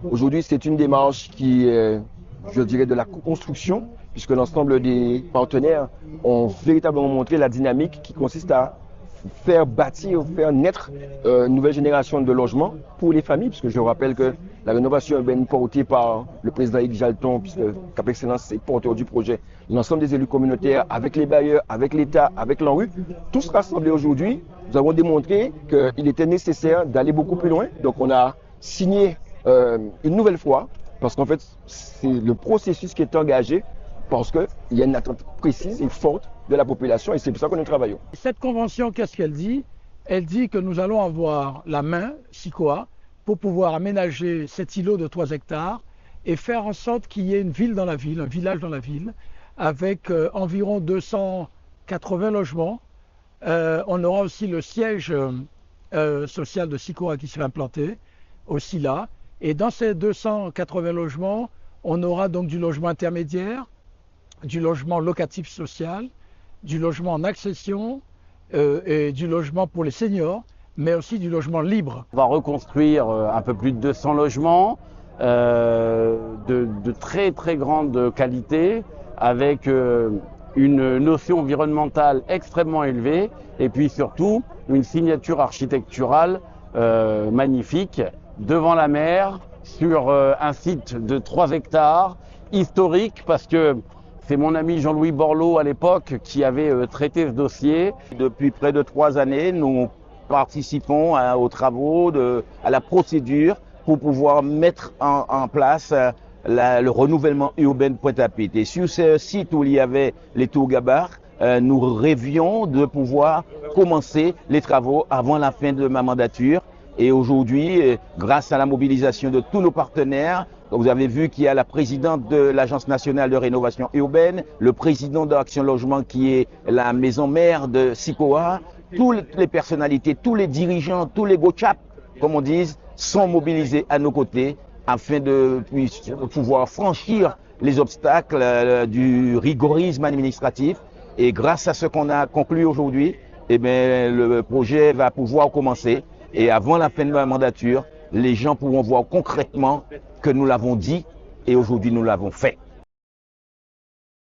Aujourd'hui, c'est une démarche qui est, je dirais, de la co-construction, puisque l'ensemble des partenaires ont véritablement montré la dynamique qui consiste à faire bâtir, faire naître une nouvelle génération de logements pour les familles, puisque je rappelle que la rénovation urbaine portée par le président Yves Jalton, puisque Cap Excellence est porteur du projet, l'ensemble des élus communautaires, avec les bailleurs, avec l'État, avec l'ANRU, tous rassemblés aujourd'hui, nous avons démontré qu'il était nécessaire d'aller beaucoup plus loin. Donc on a signé une nouvelle fois, parce qu'en fait c'est le processus qui est engagé, parce qu'il y a une attente précise et forte de la population et c'est pour ça que nous travaillons. Cette convention, qu'est-ce qu'elle dit? Elle dit que nous allons avoir la main, SICOA, pour pouvoir aménager cet îlot de 3 hectares et faire en sorte qu'il y ait une ville dans la ville, un village dans la ville, avec environ 280 logements. On aura aussi le siège social de SICOA qui sera implanté, aussi là. Et dans ces 280 logements, on aura donc du logement intermédiaire, du logement locatif social, du logement en accession et du logement pour les seniors, mais aussi du logement libre. On va reconstruire un peu plus de 200 logements de très très grande qualité, avec une notion environnementale extrêmement élevée et puis surtout une signature architecturale magnifique devant la mer sur un site de 3 hectares historique, parce que c'est mon ami Jean-Louis Borloo à l'époque qui avait traité ce dossier. Depuis près de 3 années, nous participons aux travaux, à la procédure pour pouvoir mettre en place le renouvellement urbain de Pointe-à-Pitre. Et sur ce site où il y avait les tours Gabar, nous rêvions de pouvoir commencer les travaux avant la fin de ma mandature. Et aujourd'hui, grâce à la mobilisation de tous nos partenaires, vous avez vu qu'il y a la présidente de l'Agence nationale de rénovation urbaine, le président d'Action Logement qui est la maison mère de SICOA, toutes les personnalités, tous les dirigeants, tous les go-chaps, comme on dit, sont mobilisés à nos côtés afin de pouvoir franchir les obstacles du rigorisme administratif. Et grâce à ce qu'on a conclu aujourd'hui, eh bien, le projet va pouvoir commencer. Et avant la fin de ma mandature, les gens pourront voir concrètement que nous l'avons dit et aujourd'hui nous l'avons fait.